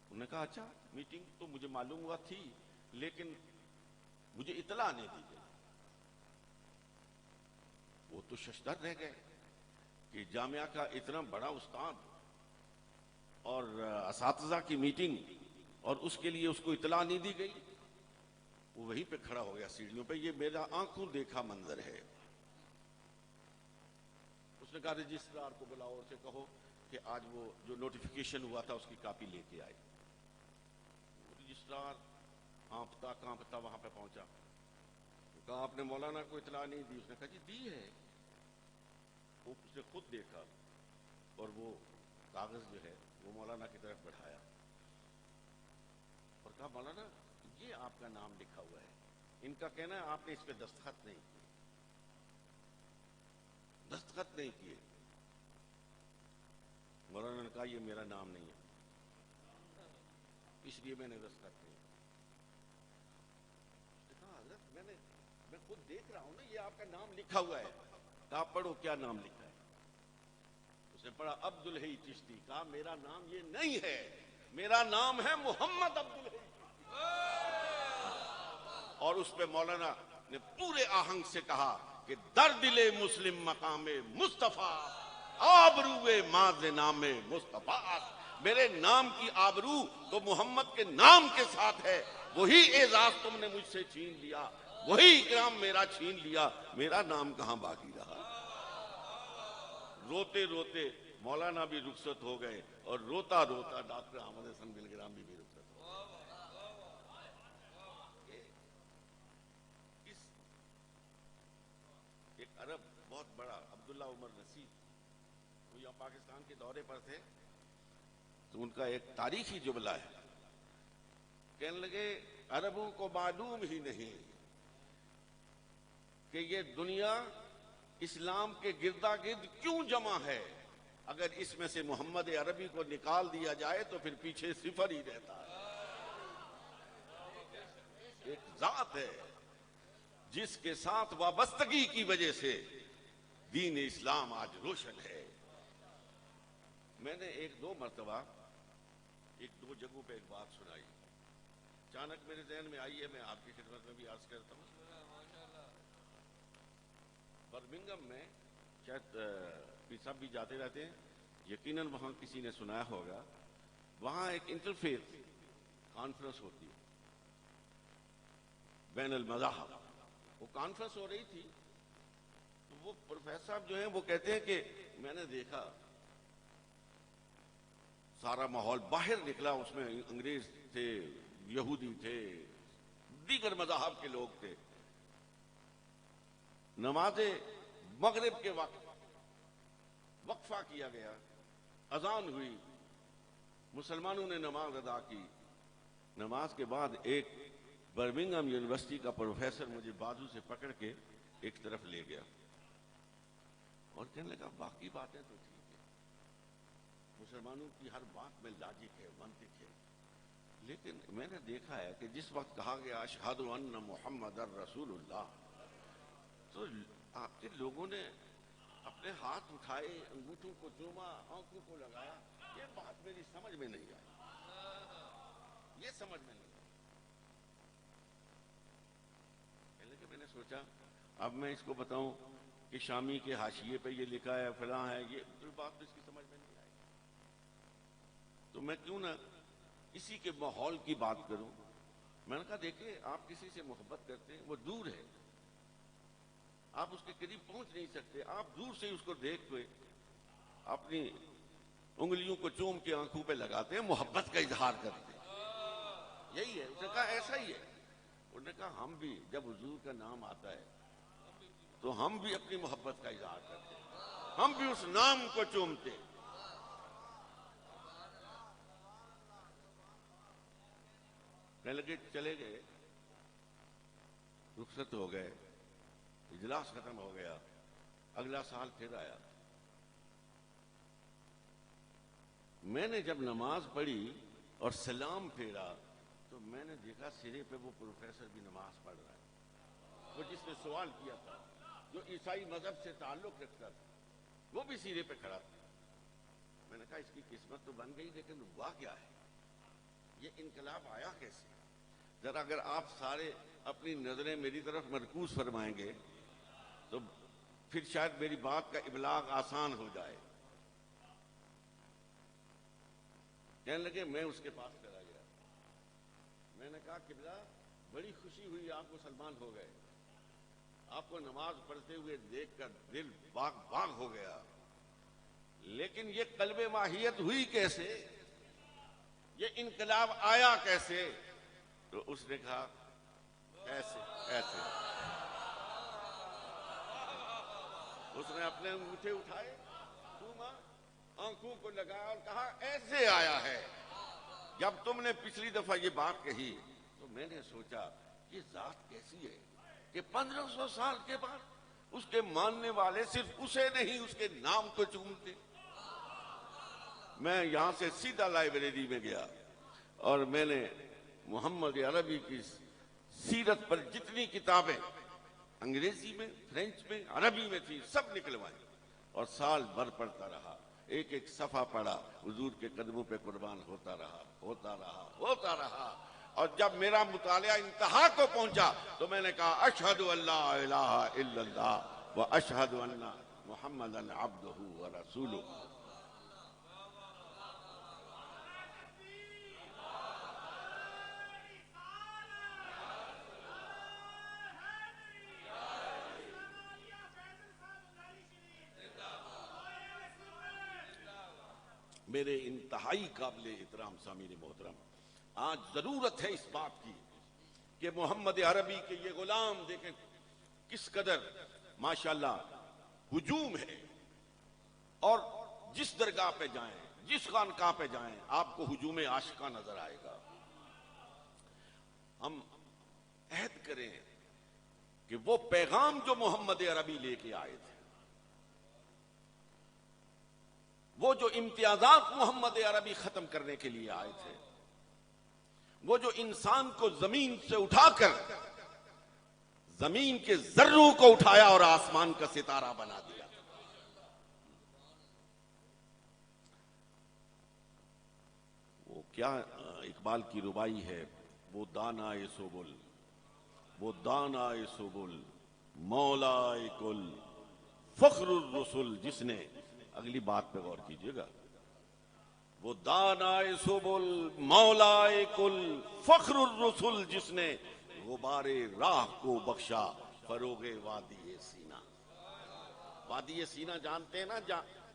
انہوں نے کہا اچھا میٹنگ تو مجھے معلوم ہوا تھی لیکن مجھے اطلاع نہیں دی گئی. وہ تو ششدر رہ گئے کہ جامعہ کا اتنا بڑا استاد اور اساتذہ کی میٹنگ اور اس کے لیے اس کو اطلاع نہیں دی گئی. وہ وہیں پہ کھڑا ہو گیا سیڑھیوں پہ. یہ میرا آنکھوں دیکھا منظر ہے. اس نے کہا رجسٹرار کو بلاؤ اور سے کہو کہ آج وہ جو نوٹیفیکیشن ہوا تھا اس کی کاپی لے کے آئے. رجسٹرار ہانپتا کانپتا وہاں پہ پہنچا. کہا آپ نے مولانا کو اطلاع نہیں دی؟ اس نے کہا جی دی ہے. اس نے خود دیکھا اور وہ کاغذ جو ہے وہ مولانا کی طرف بڑھایا اور کہا مولانا یہ آپ کا نام لکھا ہوا ہے. ان کا کہنا ہے آپ نے اس پہ دستخط نہیں کیے. دستخط نہیں کیے. مولانا نے کہا یہ میرا نام نہیں ہے اس لیے میں نے دستخط نہیں. اس نے کہا حضرت میں خود دیکھ رہا ہوں نا یہ آپ کا نام لکھا ہوا ہے. کہا پڑھو کیا نام لکھا ہے. اس نے پڑھا عبدالحی چشتی. کہا میرا نام یہ نہیں ہے, میرا نام ہے محمد عبدالحی چشتی. اور اس پہ مولانا نے پورے آہنگ سے کہا کہ در دل مسلم مقام مصطفیٰ آبروئے ماذ نام مصطفیٰ. میرے نام کی آبرو تو محمد کے نام کے ساتھ ہے. وہی اعزاز تم نے مجھ سے چھین لیا, وہی اکرام میرا چھین لیا, میرا نام کہاں باقی رہا. روتے روتے مولانا بھی رخصت ہو گئے اور روتا روتا ڈاکٹر احمد حسن گلگرام بھی رخصت ہو گئے. ایک عرب بہت بڑا عبداللہ عمر نصیر وہ یہاں پاکستان کے دورے پر تھے تو ان کا ایک تاریخی جملہ ہے. کہنے لگے عربوں کو معلوم ہی نہیں کہ یہ دنیا اسلام کے گردا گرد کیوں جمع ہے. اگر اس میں سے محمد عربی کو نکال دیا جائے تو پھر پیچھے صفر ہی رہتا ہے. ایک ذات ہے جس کے ساتھ وابستگی کی وجہ سے دین اسلام آج روشن ہے. میں نے ایک دو مرتبہ ایک دو جگہوں پہ ایک بات سنائی, اچانک میرے ذہن میں آئی ہے, میں آپ کی خدمت میں بھی عرض کرتا ہوں. برمنگم میں شاید پیر صاحب بھی جاتے رہتے ہیں, یقیناً وہاں کسی نے سنایا ہوگا, وہاں ایک انٹرفیتھ کانفرنس ہوتی ہے بین المذاہب. وہ کانفرنس ہو رہی تھی تو وہ پروفیسر صاحب جو ہیں وہ کہتے ہیں کہ میں نے دیکھا سارا ماحول باہر نکلا, اس میں انگریز تھے, یہودی تھے, دیگر مذاہب کے لوگ تھے. نماز مغرب کے وقت وقفہ کیا گیا, اذان ہوئی, مسلمانوں نے نماز ادا کی. نماز کے بعد ایک برمنگھم یونیورسٹی کا پروفیسر مجھے بازو سے پکڑ کے ایک طرف لے گیا اور کہنے لگا باقی باتیں تو ٹھیک ہے, مسلمانوں کی ہر بات میں لاجک ہے, منطق ہے, لیکن میں نے دیکھا ہے کہ جس وقت کہا گیا اشہد ان محمد رسول اللہ تو آپ کے لوگوں نے اپنے ہاتھ اٹھائے, انگوٹھوں کو چوما, آنکھوں کو لگایا. یہ بات میری سمجھ میں نہیں آئی, یہ سمجھ میں نہیں آئی. کہ میں نے سوچا اب میں اس کو بتاؤں کہ شامی کے حاشیے پہ یہ لکھا ہے فلاں ہے, یہ بات تو اس کی سمجھ میں نہیں آئی. تو میں کیوں نہ اسی کے ماحول کی بات کروں. میں نے کہا دیکھیں آپ کسی سے محبت کرتے ہیں, وہ دور ہے, آپ اس کے قریب پہنچ نہیں سکتے, آپ دور سے اس کو دیکھ کے اپنی انگلیوں کو چوم کے آنکھوں پہ لگاتے ہیں, محبت کا اظہار کرتے ہیں. یہی ہے. اس نے کہا ایسا ہی ہے. انہوں نے کہا ہم بھی جب حضور کا نام آتا ہے تو ہم بھی اپنی محبت کا اظہار کرتے ہیں, ہم بھی اس نام کو چومتے ہیں. کہنے لگے چلے گئے, رخصت ہو گئے, اجلاس ختم ہو گیا. اگلا سال پھر آیا. میں نے جب نماز پڑھی اور سلام پھیرا تو میں نے دیکھا سرے پہ وہ پروفیسر بھی نماز پڑھ رہا ہے, وہ جس نے سوال کیا تھا, جو عیسائی مذہب سے تعلق رکھتا تھا. وہ بھی سینے پہ کھڑا تھا. میں نے کہا اس کی قسمت تو بن گئی لیکن ہوا کیا ہے, یہ انقلاب آیا کیسے؟ ذرا اگر آپ سارے اپنی نظریں میری طرف مرکوز فرمائیں گے تو پھر شاید میری بات کا ابلاغ آسان ہو جائے. کہنے لگے میں اس کے پاس چلا گیا. میں نے کہا قبلہ بڑی خوشی ہوئی آپ مسلمان ہو گئے, آپ کو نماز پڑھتے ہوئے دیکھ کر دل باغ باغ ہو گیا, لیکن یہ قلب ماہیت ہوئی کیسے, یہ انقلاب آیا کیسے؟ تو اس نے کہا ایسے ایسے. اس نے اپنے انگوٹھے اٹھائے, چھوما, آنکھوں کو لگایا اور کہا ایسے آیا ہے. جب تم نے پچھلی دفعہ یہ بات کہی تو میں نے سوچا یہ ذات کیسی ہے کہ 1500 سال کے بعد اس کے ماننے والے صرف اسے نہیں اس کے نام کو چومتے. میں یہاں سے سیدھا لائبریری میں گیا اور میں نے محمد عربی کی سیرت پر جتنی کتابیں انگریزی میں, فرینچ میں, عربی میں تھی سب نکلوائیں اور سال بھر پڑھتا رہا. ایک ایک صفحہ پڑھا, حضور کے قدموں پہ قربان ہوتا رہا ہوتا رہا ہوتا رہا. اور جب میرا مطالعہ انتہا کو پہنچا تو میں نے کہا اشہد ان لا الہ الا اللہ و اشہد ان محمدا عبدہ و رسولہ. میرے انتہائی قابل احترام سامعین محترم, آج ضرورت ہے اس بات کی کہ محمد عربی کے یہ غلام دیکھیں کس قدر ماشاءاللہ ہجوم ہے, اور جس درگاہ پہ جائیں, جس خانقاہ پہ جائیں, آپ کو ہجوم عاشقاں نظر آئے گا. ہم عہد کریں کہ وہ پیغام جو محمد عربی لے کے آئے تھے, وہ جو امتیازات محمد عربی ختم کرنے کے لیے آئے تھے, وہ جو انسان کو زمین سے اٹھا کر زمین کے ذروں کو اٹھایا اور آسمان کا ستارہ بنا دیا, وہ کیا اقبال کی ربائی ہے, وہ دانائے سبل, وہ دانائے سبل مولائے کل فخر الرسل, جس نے, اگلی بات پہ غور کیجئے گا, وہ دانائے سبل مولائے کل فخر الرسل, جس نے غبار راہ کو بخشا فروغ وادی سینا. وادی سینا جانتے ہیں نا,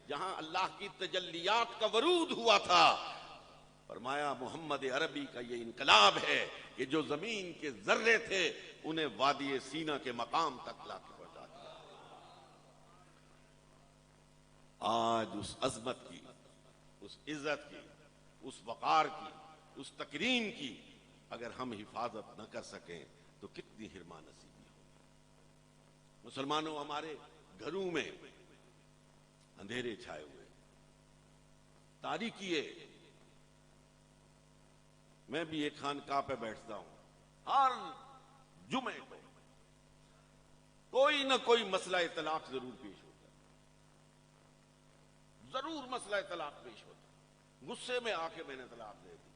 جہاں اللہ کی تجلیات کا ورود ہوا تھا. فرمایا محمد عربی کا یہ انقلاب ہے کہ جو زمین کے ذرے تھے انہیں وادی سینا کے مقام تک لا کے پہنچا دیا. آج اس عظمت کی, اس عزت کی, اس وقار کی, اس تکریم کی اگر ہم حفاظت نہ کر سکیں تو کتنی حرمان نصیبی ہو. مسلمانوں, ہمارے گھروں میں اندھیرے چھائے ہوئے, تاریکی ہے. میں بھی ایک خانقاہ پہ بیٹھتا ہوں, ہر جمعے کو کوئی نہ کوئی مسئلہ طلاق ضرور پیش ہوتا ہے, ضرور مسئلہ طلاق پیش ہوتا ہے. غصے میں آ کے میں نے طلاق دے دی.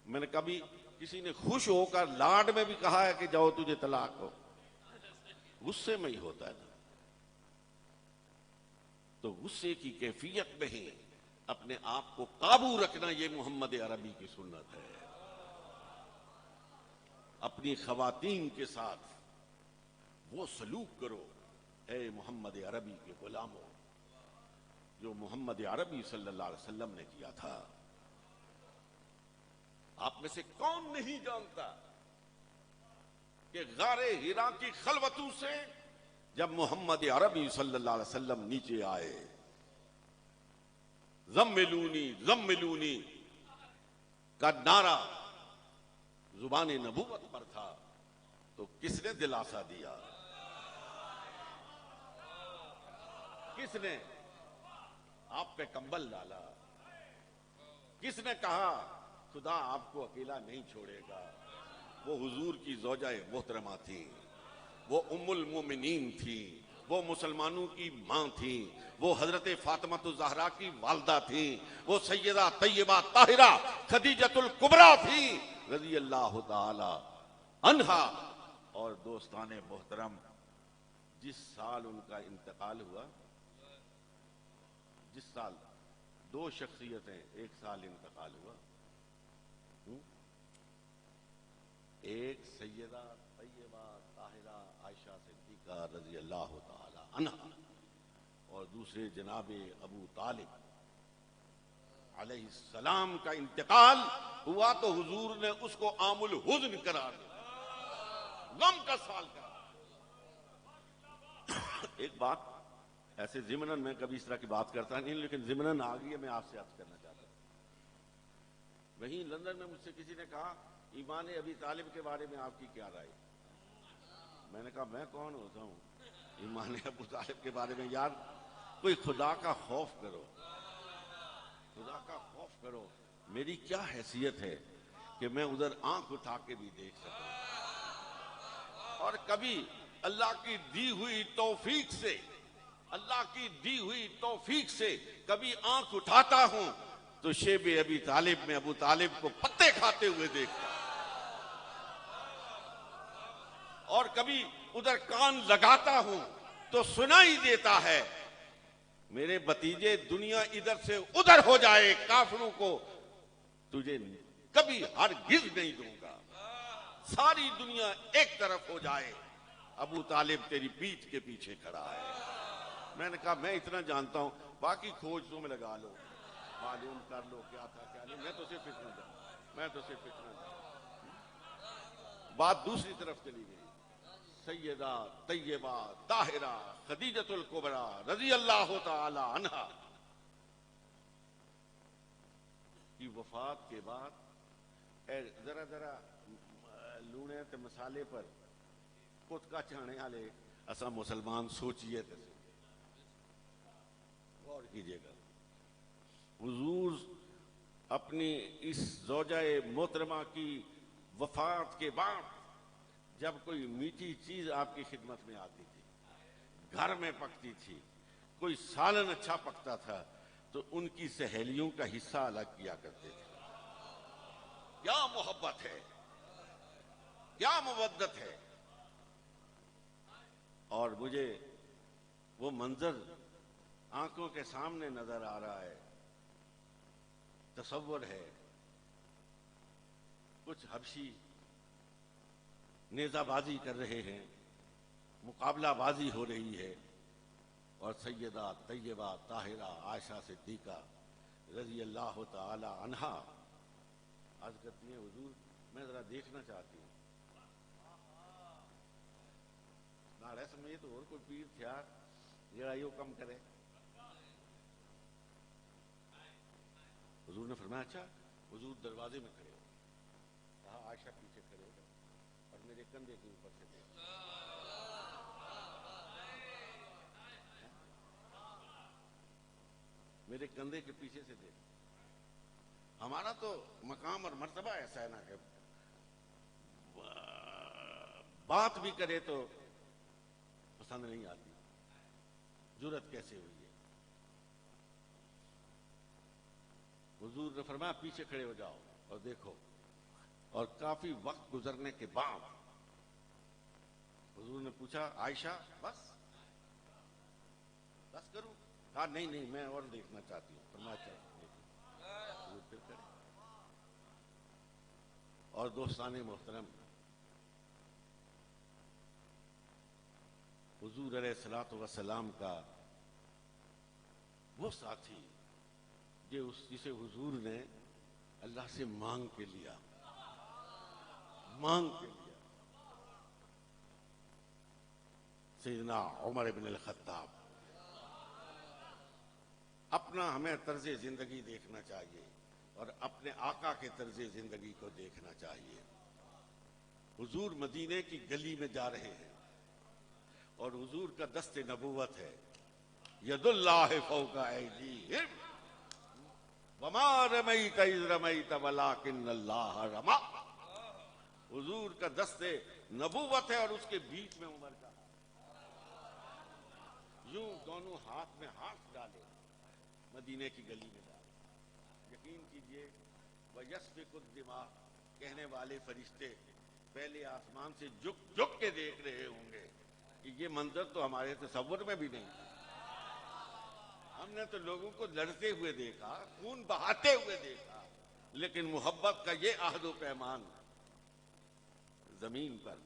میں نے کبھی کسی نے خوش ہو کر لاڈ میں بھی کہا ہے کہ جاؤ تجھے طلاق ہو, غصے میں ہی ہوتا ہے نا. تو غصے کی کیفیت میں ہی اپنے آپ کو قابو رکھنا یہ محمد عربی کی سنت ہے. اپنی خواتین کے ساتھ وہ سلوک کرو اے محمد عربی کے غلاموں جو محمد عربی صلی اللہ علیہ وسلم نے کیا تھا. آپ میں سے کون نہیں جانتا کہ غار ہرا کی خلوتوں سے جب محمد عربی صلی اللہ علیہ وسلم نیچے آئے, زملونی زملونی کا نعرہ زبان نبوت پر تھا, تو کس نے دلاسا دیا؟ کس نے آپ پہ کمبل ڈالا؟ کس نے کہا خدا آپ کو اکیلا نہیں چھوڑے گا؟ وہ حضور کی زوجہ محترمہ تھی, وہ ام المومنین تھی, وہ مسلمانوں کی ماں تھیں، وہ حضرت فاطمہ الزہرا کی والدہ تھیں، وہ سیدہ طیبہ طاہرہ خدیجۃ الکبریٰ تھیں رضی اللہ تعالی عنہا۔ اور دوستان محترم، جس سال ان کا انتقال ہوا، جس سال دو شخصیتیں ایک سال انتقال ہوا، ایک سیدہ طیبہ طاہرہ عائشہ صدیقہ رضی اللہ تعالی عنہا، اور دوسرے جناب ابو طالب علیہ السلام کا انتقال ہوا تو حضور نے اس کو عام الحزن قرار دیا، غم کا سال قرار۔ ایک بات ایسے ضمناً، میں کبھی اس طرح کی بات کرتا نہیں، لیکن ضمناً آ گئی ہے، میں آپ سے عرض کرنا چاہتا ہوں۔ وہیں لندن میں مجھ سے کسی نے کہا ایمان ابی طالب کے بارے میں آپ کی کیا رائے؟ میں نے کہا میں کون ہوتا ہوں ایمان ابو طالب کے بارے میں؟ یار کوئی خدا کا خوف کرو، خدا کا خوف کرو۔ میری کیا حیثیت ہے کہ میں ادھر آنکھ اٹھا کے بھی دیکھ سکوں؟ اور کبھی اللہ کی دی ہوئی توفیق سے، اللہ کی دی ہوئی توفیق سے کبھی آنکھ اٹھاتا ہوں تو شیب ابی طالب میں ابو طالب کو پتے کھاتے ہوئے دیکھتا ہوں، اور کبھی ادھر کان لگاتا ہوں تو سنائی دیتا ہے میرے بھتیجے دنیا ادھر سے ادھر ہو جائے، کافروں کو تجھے کبھی ہرگز نہیں دوں گا، ساری دنیا ایک طرف ہو جائے، ابو طالب تیری پیٹھ کے پیچھے کھڑا ہے۔ میں نے کہا میں اتنا جانتا ہوں، باقی کھوج تو میں لگا لو، معلوم کر لو کیا تھا کیا نہیں، میں تو صرف اتنا جانتا۔ بات دوسری طرف چلی گئی، سیدہ طیبہ طاہرہ خدیجۃ الکبریٰ رضی اللہ تعالی عنہا کی وفات کے بعد ذرا لونے تے مسالے پر کتکا چاہنے والے اسا مسلمان سوچیے تے غور کیجیے گا۔ حضور اپنی اس زوجہ محترمہ کی وفات کے بعد جب کوئی میٹھی چیز آپ کی خدمت میں آتی تھی، گھر میں پکتی تھی، کوئی سالن اچھا پکتا تھا تو ان کی سہیلیوں کا حصہ الگ کیا کرتے تھے۔ کیا محبت ہے، کیا مودت ہے! اور مجھے وہ منظر آنکھوں کے سامنے نظر آ رہا ہے، تصور ہے کچھ حبشی نیزہ بازی کر رہے ہیں، مقابلہ بازی ہو رہی ہے، اور سیدہ طیبہ طاہرہ عائشہ صدیقہ رضی اللہ تعالی عنہا عرض کرتی ہیں حضور میں ذرا دیکھنا چاہتی ہوں۔ ناڑے سمجھے تو اور کوئی پیر تھیا جڑا یہ کم کرے؟ حضور نے فرمایا اچھا۔ حضور دروازے میں کھڑے ہو، کہا عائشہ پیچھے کھڑے ہو گئے اور میرے کندھے کے اوپر سے دیکھ، میرے کندھے کے پیچھے سے دیکھ۔ ہمارا تو مقام اور مرتبہ ایسا ہے نا کہ بات بھی کرے تو پسند نہیں آتی، جرأت کیسے ہوئی ہے؟ حضور نے فرمایا پیچھے کھڑے ہو جاؤ اور دیکھو، اور کافی وقت گزرنے کے بعد حضور نے پوچھا عائشہ بس کروں؟ کہا نہیں میں اور دیکھنا چاہتی ہوں۔ فرمایا چاہیے حضور پھر کرے۔ اور دوستان محترم، حضور علیہ الصلوۃ والسلام کا وہ ساتھی جسے حضور نے اللہ سے مانگ کے لیا، سیدنا عمر بن الخطاب۔ اپنا ہمیں طرز زندگی دیکھنا چاہیے اور اپنے آقا کے طرز زندگی کو دیکھنا چاہیے۔ حضور مدینے کی گلی میں جا رہے ہیں اور حضور کا دست نبوت ہے، ید اللہ فوق ایدیہم وما رمیت اذ رمیت ولکن اللہ رمی۔ حضور کا دست نبوت ہے اور اس کے بیچ میں عمر کا، یوں دونوں ہاتھ میں ہاتھ ڈالے، مدینے کی گلی میں ڈالے۔ یقین کیجئے وَيَسْفِكُ الدِّمَاء، کہنے والے فرشتے پہلے آسمان سے جھک جھک کے دیکھ رہے ہوں گے کہ یہ منظر تو ہمارے تصور میں بھی نہیں تھا۔ ہم نے تو لوگوں کو لڑتے ہوئے دیکھا، خون بہاتے ہوئے دیکھا، لیکن محبت کا یہ عہد و پیمان زمین پر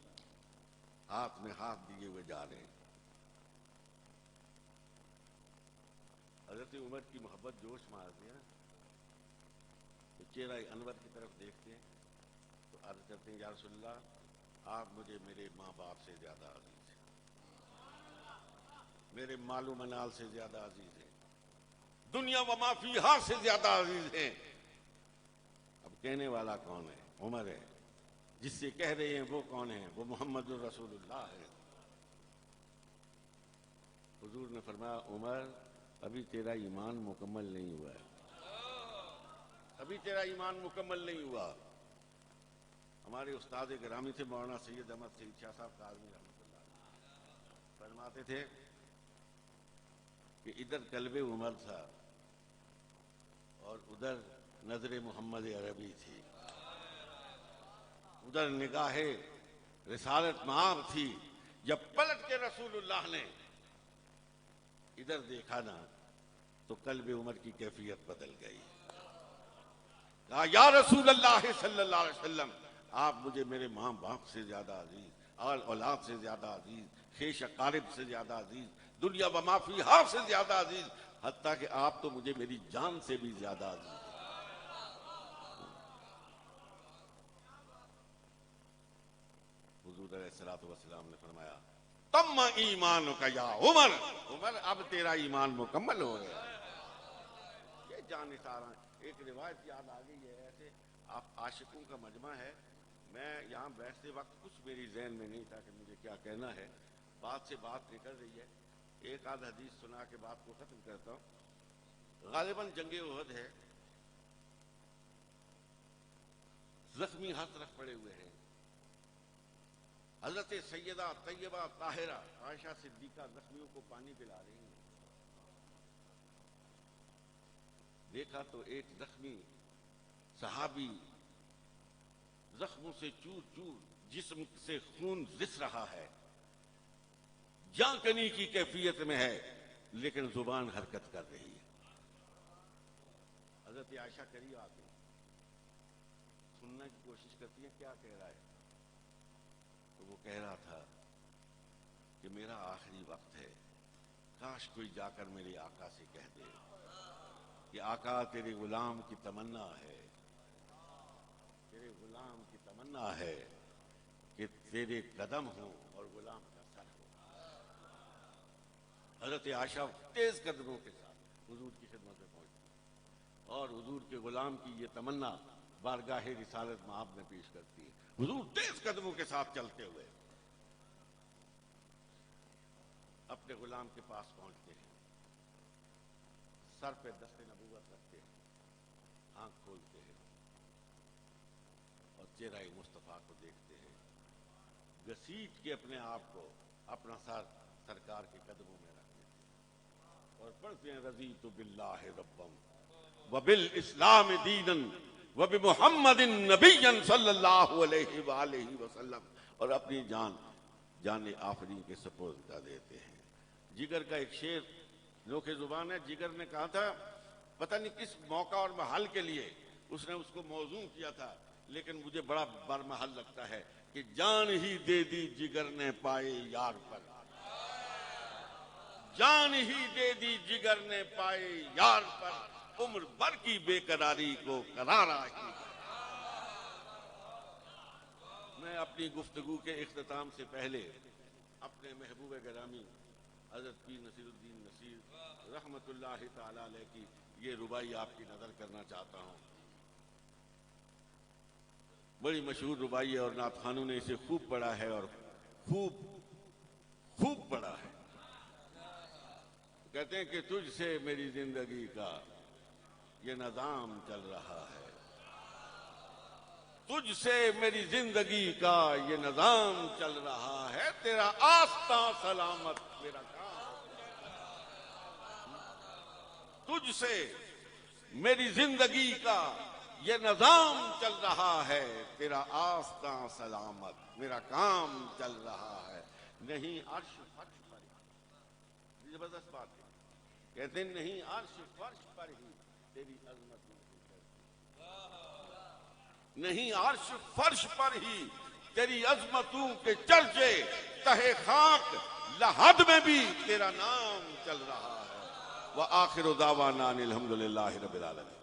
ہاتھ میں ہاتھ دیے ہوئے جا رہے ہیں۔ حضرت عمر کی محبت جوش مار دیا، تو چہرہ انور کی طرف دیکھتے ہیں تو عرض کرتے ہیں یا رسول اللہ آپ مجھے میرے ماں باپ سے زیادہ عزیز ہیں، میرے مال و منال سے زیادہ عزیز ہیں، دنیا و ما فیہا سے زیادہ عزیز ہیں۔ اب کہنے والا کون ہے؟ عمر ہے۔ جس سے کہہ رہے ہیں وہ کون ہے؟ وہ محمد الرسول اللہ ہے۔ حضور نے فرمایا عمر ابھی تیرا ایمان مکمل نہیں ہوا ہے، ابھی تیرا ایمان مکمل نہیں ہوا۔ ہمارے استاد گرامی تھے مولانا سید احمد سعید شاہ صاحب کاظمی رحمۃ اللہ علیہ، فرماتے تھے کہ ادھر قلب عمر تھا اور ادھر نظر محمد عربی تھی، ادھر نگاہ رسالت مآب تھی۔ جب پلٹ کے رسول اللہ نے ادھر دیکھا نا تو قلب عمر کی کیفیت بدل گئی۔ کہا یا رسول اللہ صلی اللہ علیہ وسلم آپ مجھے میرے ماں باپ سے زیادہ عزیز، آل اولاد سے زیادہ عزیز، خیش اقارب سے زیادہ عزیز، دنیا و ما فیہا سے زیادہ عزیز، حتیٰ کہ آپ تو مجھے میری جان سے بھی زیادہ عزیز۔ حضور علیہ الصلوۃ والسلام نے فرمایا تم ایمانک یا عمر، عمر اب تیرا ایمان مکمل ہو گیا۔ یہ جان نثار ایک روایت یاد آ گئی ہے، ایسے آپ عاشقوں کا مجمع ہے، میں یہاں بیٹھتے وقت کچھ میری ذہن میں نہیں تھا کہ مجھے کیا کہنا ہے، بات سے بات نکل رہی ہے، ایک آدھ حدیث سنا کے بات کو ختم کرتا ہوں۔ غالباً جنگ احد ہے، زخمی ہر طرف پڑے ہوئے ہیں، حضرت سیدہ طیبہ طاہرہ عائشہ صدیقہ زخمیوں کو پانی پلا رہی ہیں۔ دیکھا تو ایک زخمی صحابی زخموں سے چور چور جسم سے خون رس رہا ہے، جاں کنی کی کیفیت میں ہے، لیکن زبان حرکت کر رہی ہے۔ حضرت عائشہ قریب آ گئی، سننے کی کوشش کرتی ہے کیا کہہ رہا ہے، تو وہ کہہ رہا تھا کہ میرا آخری وقت ہے، کاش کوئی جا کر میرے آقا سے کہہ دے کہ آقا تیرے غلام کی تمنا ہے، تیرے غلام کی تمنا ہے کہ تیرے قدم ہوں اور غلام کا سر ہو۔ حضرت عائشہ تیز قدموں کے ساتھ حضور کی خدمت میں پہنچتی اور حضور کے غلام کی یہ تمنا بارگاہ رسالت مآب میں پیش کرتی ہے۔ حضور تیز قدموں کے ساتھ چلتے ہوئے اپنے غلام کے پاس پہنچتے ہیں، سر پہ دست نبوت رکھتے ہیں، آنکھ کھولتے ہیں اور چہرہ مصطفیٰ کو دیکھتے ہیں، گھسیٹ کے اپنے آپ کو اپنا سر سرکار کے قدموں میں رکھ دیتے ہیں اور پڑھتے ہیں رضیت باللہ ربا وبالاسلام دینا وبمحمد نبی صلی اللہ علیہ وآلہ وسلم، اور اپنی جان آفرین کے سپرد کر دیتے ہیں۔ جگر کا ایک شعر نوکے زبان ہے، جگر نے کہا تھا پتہ نہیں کس موقع اور محل کے لیے اس نے اس کو موضوع کیا تھا، لیکن مجھے بڑا برمحل لگتا ہے کہ جان ہی دے دی جگر نے پائے یار پر، جان ہی دے دی جگر نے پائے یار پر، عمر بھر کی بے قراری کو قرار آئی۔ میں اپنی گفتگو کے اختتام سے پہلے اپنے محبوب گرامی حضرت پیر نصیر الدین نصیر رحمت اللہ تعالی علیہ کی یہ ربائی آپ کی نظر کرنا چاہتا ہوں۔ بڑی مشہور ربائی ہے اور نعت خانوں نے اسے خوب پڑھا ہے اور خوب پڑھا ہے۔ کہتے ہیں کہ تجھ سے میری زندگی کا یہ نظام چل رہا ہے، تجھ سے میری زندگی کا یہ نظام چل رہا ہے، تیرا آستاں سلامت میرا کام۔ تجھ سے میری زندگی کا یہ نظام چل رہا ہے، تیرا آستاں سلامت، میرا کام چل رہا ہے، نہیں عرش فرش پر ہی، زبردست بات ہے، کہتے ہیں نہیں عرش فرش پر ہی تیری عظمت، نہیں عرش فرش پر ہی تیری عظمتوں کے چرچے، تہے خاک لحد میں بھی تیرا نام چل رہا ہے۔ وآخر دعوانا ان الحمدللہ رب العالمین۔